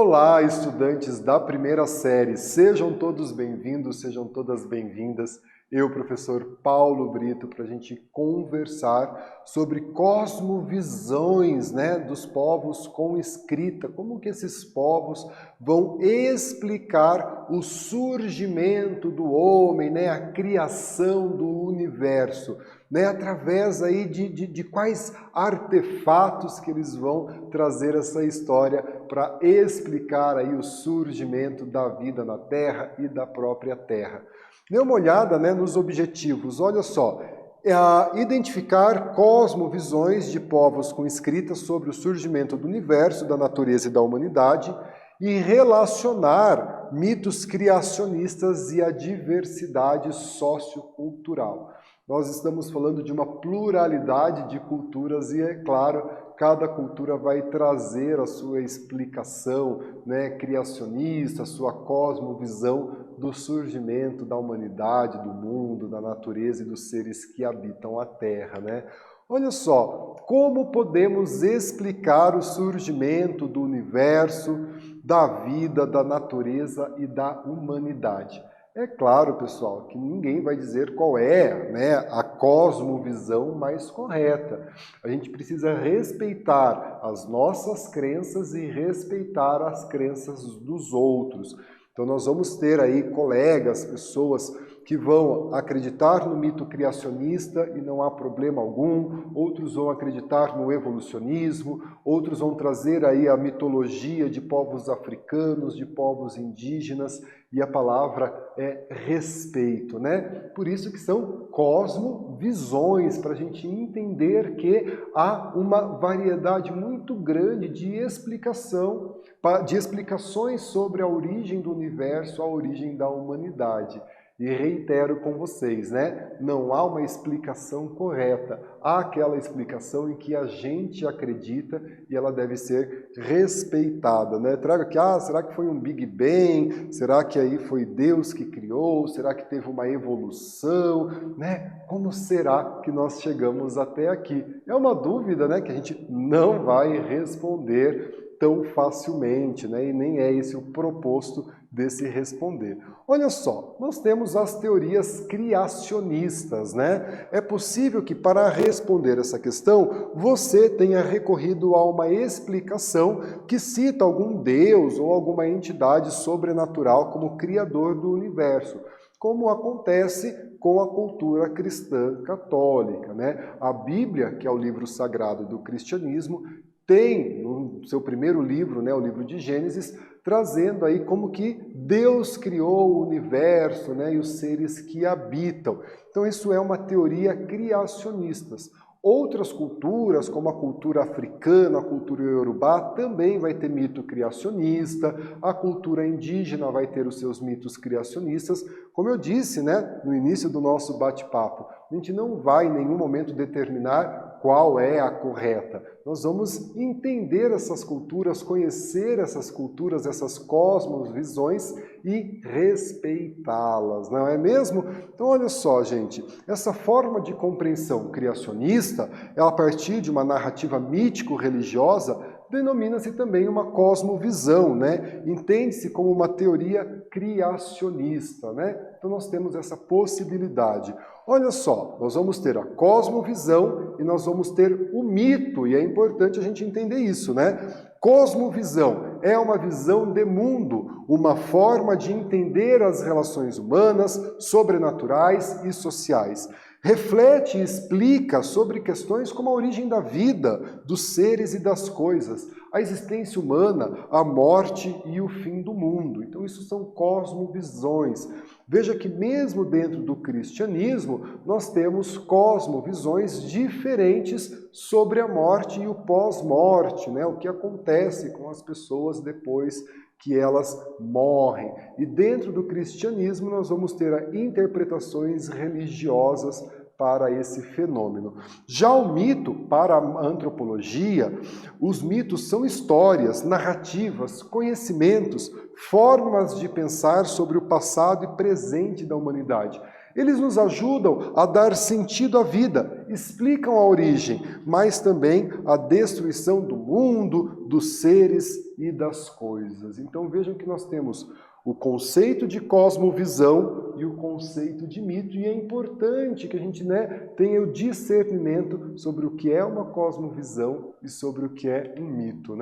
Olá, estudantes da primeira série, sejam todos bem-vindos, sejam todas bem-vindas. Eu, professor Paulo Brito, para a gente conversar sobre cosmovisões, dos povos com escrita, como que esses povos vão explicar o surgimento do homem, a criação do universo, através aí de quais artefatos que eles vão trazer essa história para explicar aí o surgimento da vida na Terra e da própria Terra. Dê uma olhada nos objetivos, olha só, identificar cosmovisões de povos com escritas sobre o surgimento do universo, da natureza e da humanidade e relacionar mitos criacionistas e a diversidade sociocultural. Nós estamos falando de uma pluralidade de culturas e, é claro, cada cultura vai trazer a sua explicação criacionista, a sua cosmovisão do surgimento da humanidade, do mundo, da natureza e dos seres que habitam a Terra. Olha só, como podemos explicar o surgimento do universo, da vida, da natureza e da humanidade? É claro, pessoal, que ninguém vai dizer qual é a cosmovisão mais correta. A gente precisa respeitar as nossas crenças e respeitar as crenças dos outros. Então nós vamos ter aí colegas, pessoas que vão acreditar no mito criacionista e não há problema algum, outros vão acreditar no evolucionismo, outros vão trazer aí a mitologia de povos africanos, de povos indígenas, e a palavra é respeito, Por isso que são cosmovisões, para a gente entender que há uma variedade muito grande de explicações sobre a origem do universo, a origem da humanidade. E reitero com vocês, não há uma explicação correta. Há aquela explicação em que a gente acredita e ela deve ser respeitada, Traga aqui, será que foi um Big Bang? Será que aí foi Deus que criou? Será que teve uma evolução? Como será que nós chegamos até aqui? É uma dúvida, que a gente não vai responder tão facilmente, e nem é esse o proposto desse responder. Olha só, nós temos as teorias criacionistas, É possível que para responder essa questão, você tenha recorrido a uma explicação que cita algum Deus ou alguma entidade sobrenatural como criador do universo, como acontece com a cultura cristã católica, A Bíblia, que é o livro sagrado do cristianismo, tem no seu primeiro livro, o livro de Gênesis, trazendo aí como que Deus criou o universo, e os seres que habitam. Então isso é uma teoria criacionista. Outras culturas, como a cultura africana, a cultura iorubá, também vai ter mito criacionista, a cultura indígena vai ter os seus mitos criacionistas. Como eu disse, no início do nosso bate-papo, a gente não vai em nenhum momento determinar qual é a correta. Nós vamos entender essas culturas, conhecer essas culturas, essas cosmovisões e respeitá-las, não é mesmo? Então olha só, gente, essa forma de compreensão criacionista, a partir de uma narrativa mítico-religiosa, denomina-se também uma cosmovisão, Entende-se como uma teoria criacionista, Então nós temos essa possibilidade. Olha só, nós vamos ter a cosmovisão e nós vamos ter o mito, e é importante a gente entender isso, Cosmovisão é uma visão de mundo, uma forma de entender as relações humanas, sobrenaturais e sociais. Reflete e explica sobre questões como a origem da vida, dos seres e das coisas, a existência humana, a morte e o fim do mundo. Então isso são cosmovisões. Veja que mesmo dentro do cristianismo, nós temos cosmovisões diferentes sobre a morte e o pós-morte, o que acontece com as pessoas depois que elas morrem. E dentro do cristianismo nós vamos ter interpretações religiosas para esse fenômeno. Já o mito, para a antropologia, os mitos são histórias, narrativas, conhecimentos, formas de pensar sobre o passado e presente da humanidade. Eles nos ajudam a dar sentido à vida, explicam a origem, mas também a destruição do mundo, dos seres e das coisas. Então vejam que nós temos o conceito de cosmovisão e o conceito de mito, e é importante que a gente tenha o discernimento sobre o que é uma cosmovisão e sobre o que é um mito.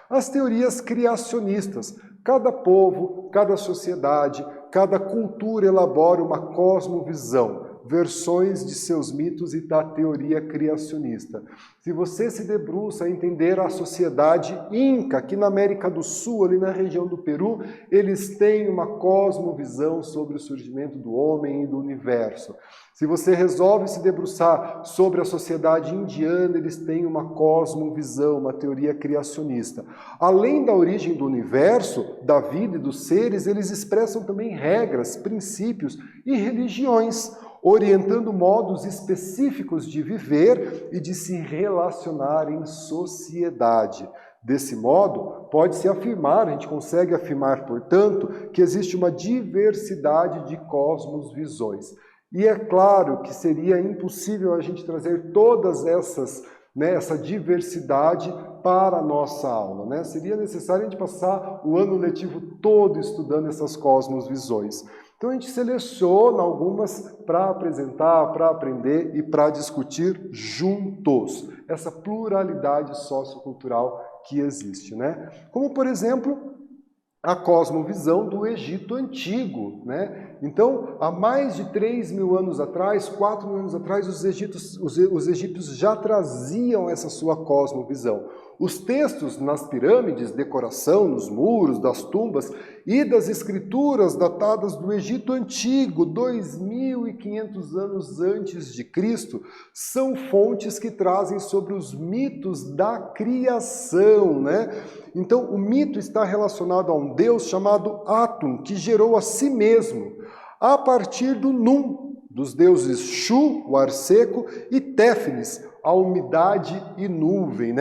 As teorias criacionistas. Cada povo, cada sociedade, cada cultura elabora uma cosmovisão, versões de seus mitos e da teoria criacionista. Se você se debruça a entender a sociedade Inca, aqui na América do Sul, ali na região do Peru, eles têm uma cosmovisão sobre o surgimento do homem e do universo. Se você resolve se debruçar sobre a sociedade indiana, eles têm uma cosmovisão, uma teoria criacionista. Além da origem do universo, da vida e dos seres, eles expressam também regras, princípios e religiões, orientando modos específicos de viver e de se relacionar em sociedade. Desse modo, pode-se afirmar, a gente consegue afirmar, portanto, que existe uma diversidade de cosmovisões. E é claro que seria impossível a gente trazer todas essa diversidade para a nossa aula. Seria necessário a gente passar o ano letivo todo estudando essas cosmovisões. Então a gente seleciona algumas para apresentar, para aprender e para discutir juntos essa pluralidade sociocultural que existe. Como, por exemplo, a cosmovisão do Egito Antigo. Então, há mais de 3.000 anos atrás, 4.000 anos atrás, os egípcios já traziam essa sua cosmovisão. Os textos nas pirâmides, decoração nos muros, das tumbas e das escrituras datadas do Egito Antigo, 2.500 anos antes de Cristo, são fontes que trazem sobre os mitos da criação. Então, o mito está relacionado a um deus chamado Atum, que gerou a si mesmo, a partir do Num, dos deuses Shu, o ar seco, e Téfnis, a umidade e nuvem.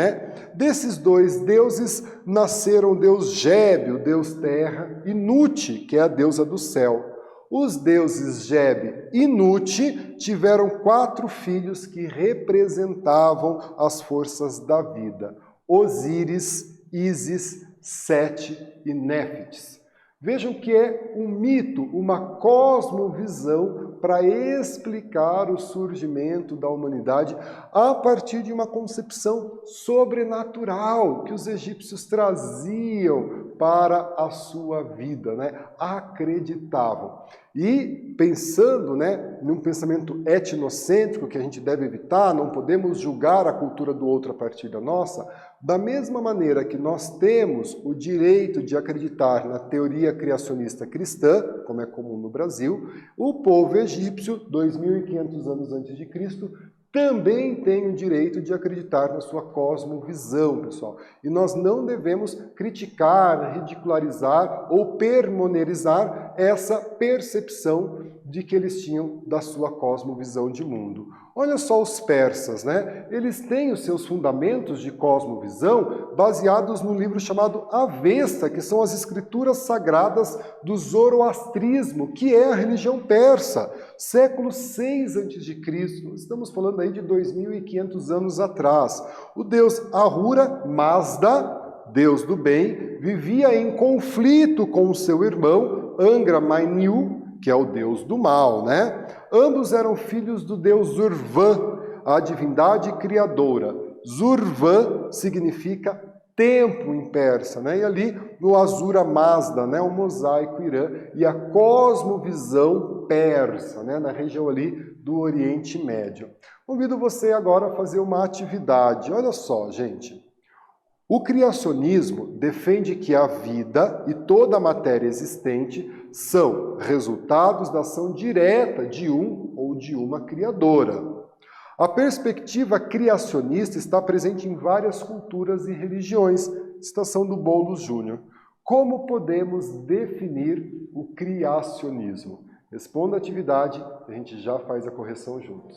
Desses dois deuses nasceram o deus Geb, o deus terra, e Nut, que é a deusa do céu. Os deuses Geb e Nut tiveram 4 filhos que representavam as forças da vida: Osíris, Ísis, Sete e Néfites. Vejam que é um mito, uma cosmovisão para explicar o surgimento da humanidade a partir de uma concepção sobrenatural que os egípcios traziam para a sua vida, acreditavam. E pensando num pensamento etnocêntrico que a gente deve evitar, não podemos julgar a cultura do outro a partir da nossa, da mesma maneira que nós temos o direito de acreditar na teoria criacionista cristã, como é comum no Brasil, o povo egípcio, 2.500 anos antes de Cristo, também tem o direito de acreditar na sua cosmovisão, pessoal. E nós não devemos criticar, ridicularizar ou pormenorizar essa percepção de que eles tinham da sua cosmovisão de mundo. Olha só os persas, Eles têm os seus fundamentos de cosmovisão baseados num livro chamado Avesta, que são as escrituras sagradas do zoroastrismo, que é a religião persa, século 6 a.C., estamos falando aí de 2.500 anos atrás. O deus Ahura Mazda, deus do bem, vivia em conflito com o seu irmão Angra Mainyu, que é o deus do mal. Ambos eram filhos do deus Zurvan, a divindade criadora. Zurvan significa tempo em persa, e ali no Ahura Mazda, o mosaico Irã, e a cosmovisão persa, na região ali do Oriente Médio. Convido você agora a fazer uma atividade. Olha só, gente. O criacionismo defende que a vida e toda a matéria existente são resultados da ação direta de um ou de uma criadora. A perspectiva criacionista está presente em várias culturas e religiões. Citação do Boulos Júnior. Como podemos definir o criacionismo? Responda a atividade, a gente já faz a correção juntos.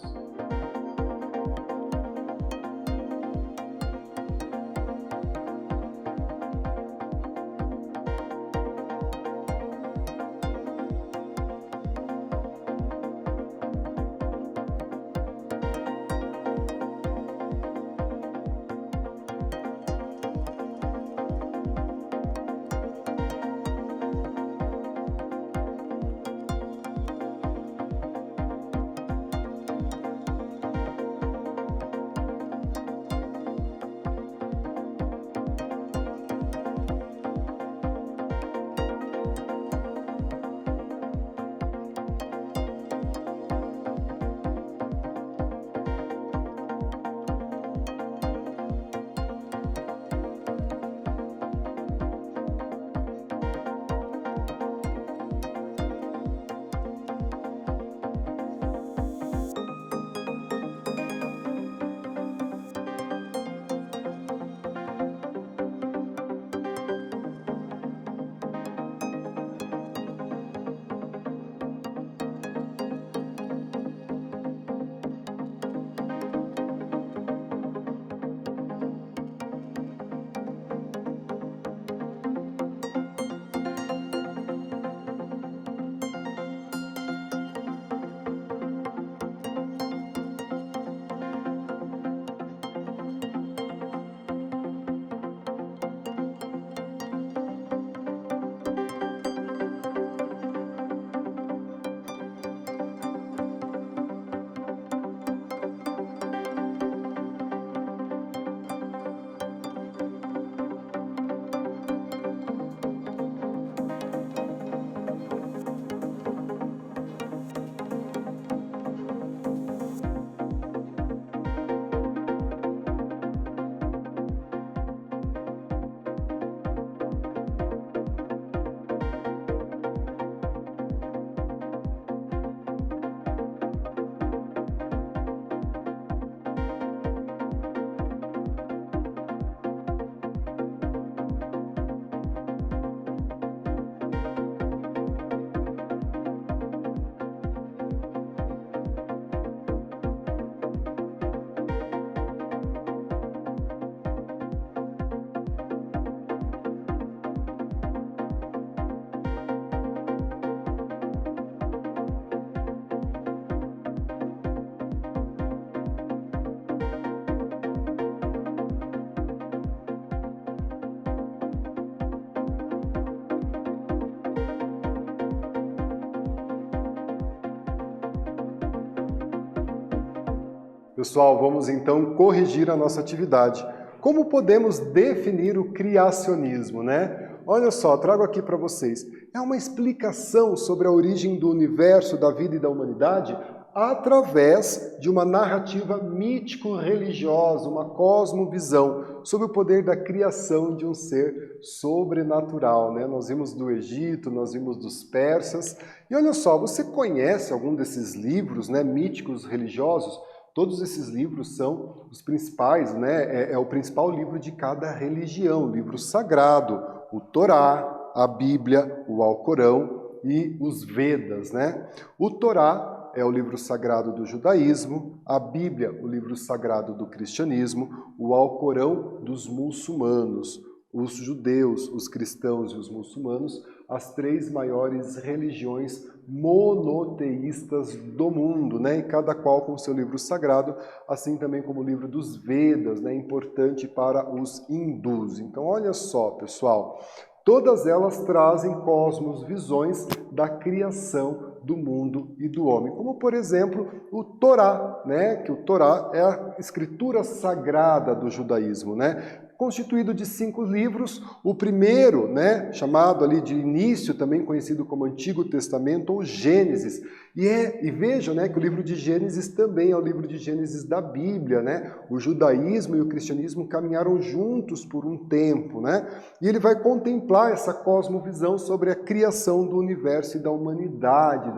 Pessoal, vamos então corrigir a nossa atividade. Como podemos definir o criacionismo, né? Olha só, trago aqui para vocês. É uma explicação sobre a origem do universo, da vida e da humanidade através de uma narrativa mítico-religiosa, uma cosmovisão, sobre o poder da criação de um ser sobrenatural, né? Nós vimos do Egito, nós vimos dos persas. E olha só, você conhece algum desses livros, né, míticos religiosos? Todos esses livros são os principais, né? É o principal livro de cada religião, livro sagrado, o Torá, a Bíblia, o Alcorão e os Vedas, né? O Torá é o livro sagrado do judaísmo, a Bíblia, o livro sagrado do cristianismo, o Alcorão dos muçulmanos, os judeus, os cristãos e os muçulmanos, as três maiores religiões monoteístas do mundo, né? E cada qual com seu livro sagrado, assim também como o livro dos Vedas, né? Importante para os hindus. Então, olha só, pessoal, todas elas trazem cosmos-visões da criação do mundo e do homem, como por exemplo o Torá, né? Que o Torá é a escritura sagrada do judaísmo, né? Constituído de 5 livros, o primeiro, né, chamado ali de início, também conhecido como Antigo Testamento ou Gênesis. E vejam, né, que o livro de Gênesis também é o livro de Gênesis da Bíblia, né? O judaísmo e o cristianismo caminharam juntos por um tempo, né? E ele vai contemplar essa cosmovisão sobre a criação do universo e da humanidade,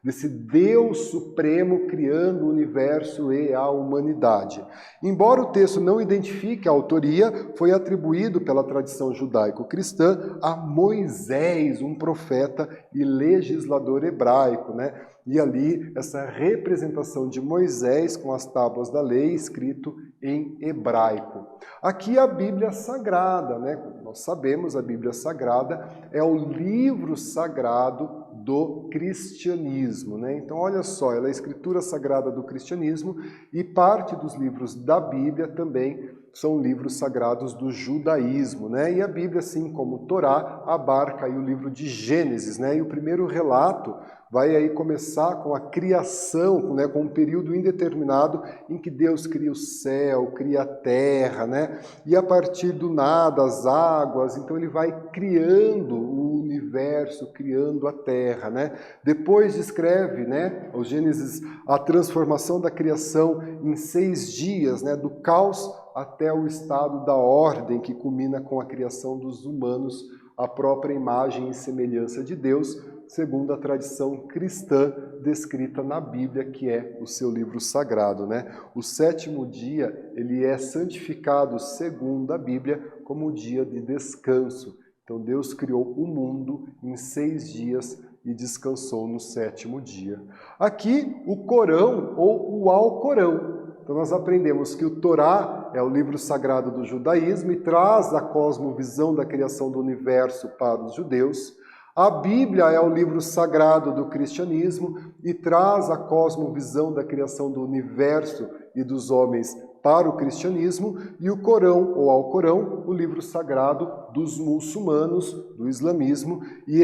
desse Deus supremo criando o universo e a humanidade. Embora o texto não identifique a autoria, foi atribuído pela tradição judaico-cristã a Moisés, um profeta e legislador hebraico, né? E ali essa representação de Moisés com as tábuas da lei escrito em hebraico. Aqui a Bíblia Sagrada, né? Nós sabemos, a Bíblia Sagrada é o livro sagrado do cristianismo, né? Então, olha só, ela é a escritura sagrada do cristianismo e parte dos livros da Bíblia também são livros sagrados do judaísmo, né? E a Bíblia, assim como o Torá, abarca aí o livro de Gênesis, né? E o primeiro relato vai aí começar com a criação, né? Com um período indeterminado em que Deus cria o céu, cria a terra, né? E a partir do nada, as águas, então ele vai criando o universo, criando a terra, né? Depois descreve, né? O Gênesis, a transformação da criação em 6 dias, né? Do caos até o estado da ordem, que culmina com a criação dos humanos, a própria imagem e semelhança de Deus, segundo a tradição cristã descrita na Bíblia, que é o seu livro sagrado, né? O 7º dia, ele é santificado, segundo a Bíblia, como o dia de descanso. Então, Deus criou o mundo em 6 dias e descansou no 7º dia. Aqui, o Corão ou o Alcorão. Então, nós aprendemos que o Torá é o livro sagrado do judaísmo e traz a cosmovisão da criação do universo para os judeus. A Bíblia é o livro sagrado do cristianismo e traz a cosmovisão da criação do universo e dos homens para o cristianismo. E o Corão, ou Alcorão, o livro sagrado dos muçulmanos, do islamismo. E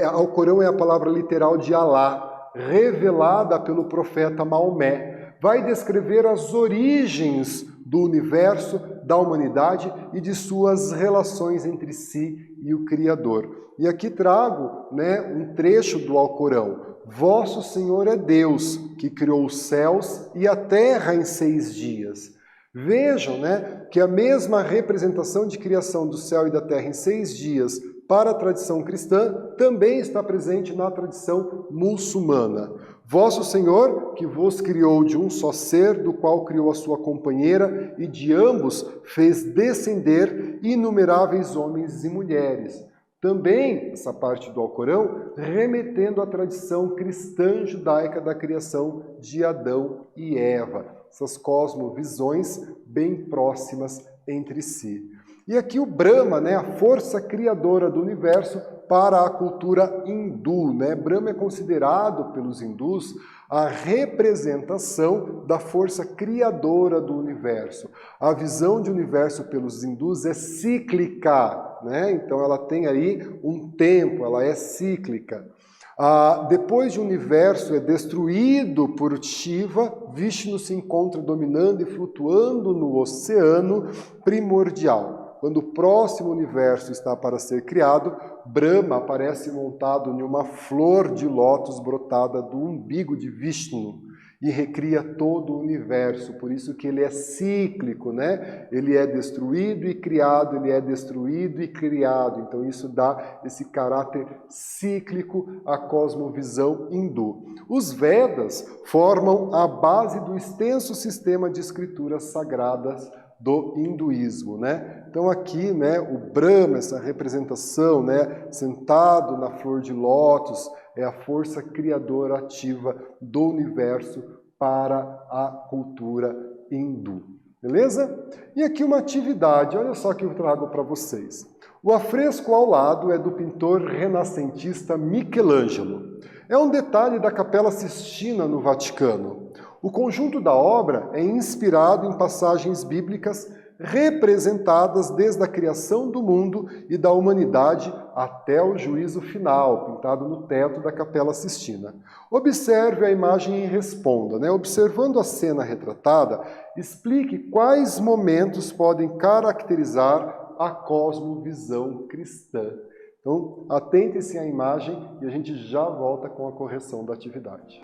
Alcorão é a palavra literal de Alá, revelada pelo profeta Maomé. Vai descrever as origens do universo, da humanidade e de suas relações entre si e o Criador. E aqui trago, né, um trecho do Alcorão. Vosso Senhor é Deus, que criou os céus e a terra em 6 dias. Vejam, né, que a mesma representação de criação do céu e da terra em 6 dias para a tradição cristã também está presente na tradição muçulmana. Vosso Senhor, que vos criou de um só ser, do qual criou a sua companheira, e de ambos fez descender inumeráveis homens e mulheres. Também, essa parte do Alcorão, remetendo à tradição cristã judaica da criação de Adão e Eva. Essas cosmovisões bem próximas entre si. E aqui o Brahma, né, a força criadora do universo para a cultura hindu, né? Brahma é considerado pelos hindus a representação da força criadora do universo. A visão de universo pelos hindus é cíclica, né? Então ela tem aí um tempo, ela é cíclica. Depois de o universo é destruído por Shiva, Vishnu se encontra dominando e flutuando no oceano primordial. Quando o próximo universo está para ser criado, Brahma aparece montado em uma flor de lótus brotada do umbigo de Vishnu e recria todo o universo. Por isso que ele é cíclico, né? Ele é destruído e criado, ele é destruído e criado. Então isso dá esse caráter cíclico à cosmovisão hindu. Os Vedas formam a base do extenso sistema de escrituras sagradas do hinduísmo, né? Então aqui, né, o Brahma, essa representação, né, sentado na flor de lótus, é a força criadora ativa do universo para a cultura hindu. Beleza? E aqui uma atividade, olha só que eu trago para vocês. O afresco ao lado é do pintor renascentista Michelangelo. É um detalhe da Capela Sistina no Vaticano. O conjunto da obra é inspirado em passagens bíblicas representadas desde a criação do mundo e da humanidade até o juízo final, pintado no teto da Capela Sistina. Observe a imagem e responda, né? Observando a cena retratada, explique quais momentos podem caracterizar a cosmovisão cristã. Então, atente-se à imagem e a gente já volta com a correção da atividade.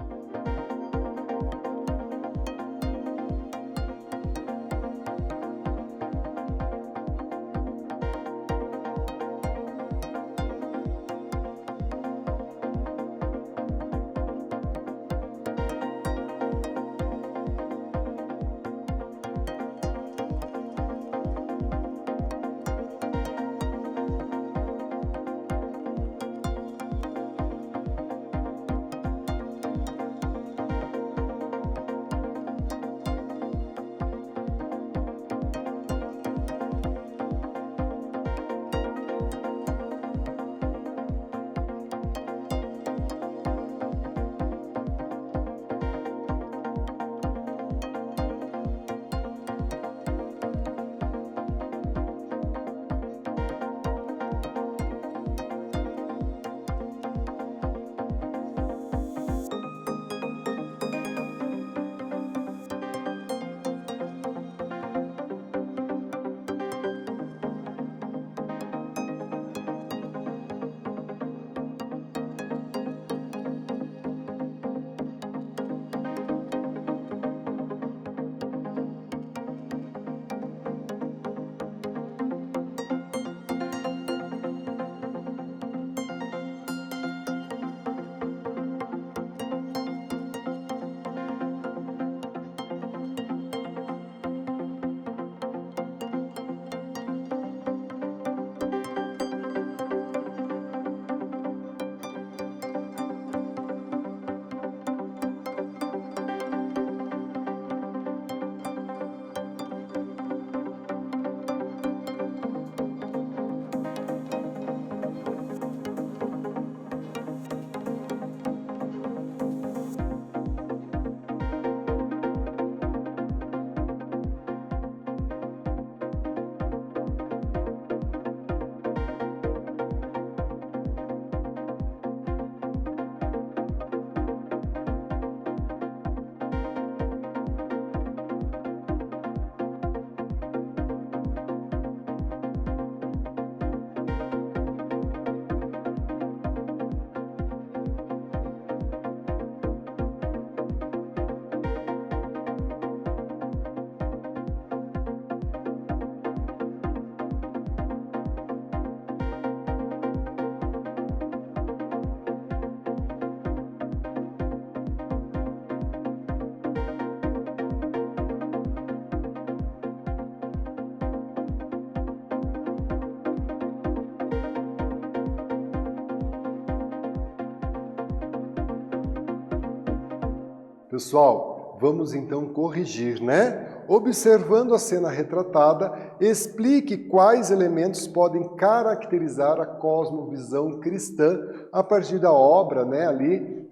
Pessoal, vamos então corrigir, né? Observando a cena retratada, explique quais elementos podem caracterizar a cosmovisão cristã a partir da obra, né, ali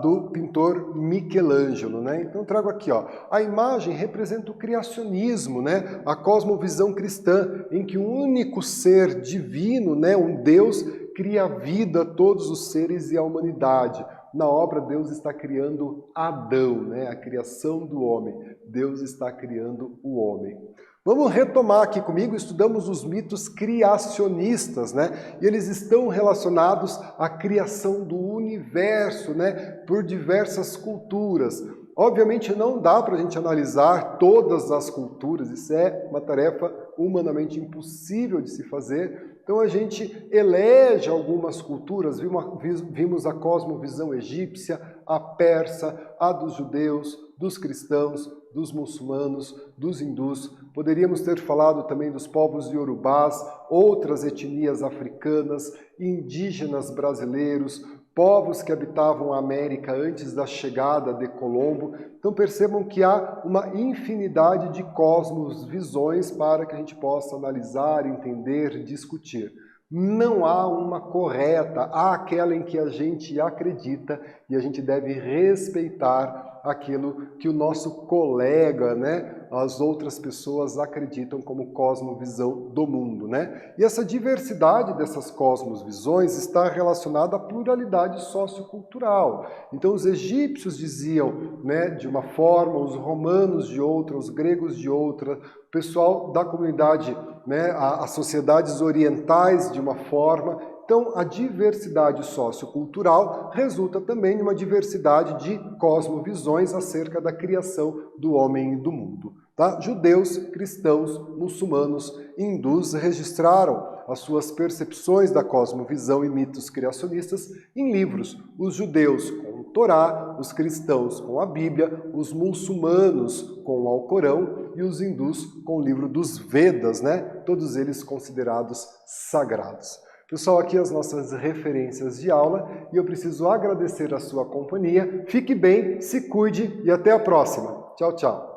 do pintor Michelangelo, né? Então trago aqui, ó, a imagem representa o criacionismo, né? A cosmovisão cristã em que um único ser divino, né, um Deus cria a vida, todos os seres e a humanidade. Na obra, Deus está criando Adão, né? A criação do homem. Deus está criando o homem. Vamos retomar aqui comigo, estudamos os mitos criacionistas, né? E eles estão relacionados à criação do universo, né? Por diversas culturas. Obviamente não dá para a gente analisar todas as culturas, isso é uma tarefa humanamente impossível de se fazer. Então a gente elege algumas culturas, vimos a cosmovisão egípcia, a persa, a dos judeus, dos cristãos, dos muçulmanos, dos hindus. Poderíamos ter falado também dos povos iorubás, outras etnias africanas, indígenas brasileiros, povos que habitavam a América antes da chegada de Colombo. Então percebam que há uma infinidade de cosmos-visões para que a gente possa analisar, entender, discutir. Não há uma correta, há aquela em que a gente acredita e a gente deve respeitar aquilo que o nosso colega, né, as outras pessoas acreditam como cosmovisão do mundo, né? E essa diversidade dessas cosmovisões está relacionada à pluralidade sociocultural. Então os egípcios diziam, né, de uma forma, os romanos de outra, os gregos de outra, o pessoal da comunidade, né, as sociedades orientais de uma forma. Então, a diversidade sociocultural resulta também em uma diversidade de cosmovisões acerca da criação do homem e do mundo. Tá? Judeus, cristãos, muçulmanos, hindus registraram as suas percepções da cosmovisão e mitos criacionistas em livros. Os judeus com o Torá, os cristãos com a Bíblia, os muçulmanos com o Alcorão e os hindus com o livro dos Vedas, né? Todos eles considerados sagrados. Pessoal, aqui as nossas referências de aula e eu preciso agradecer a sua companhia. Fique bem, se cuide e até a próxima. Tchau, tchau.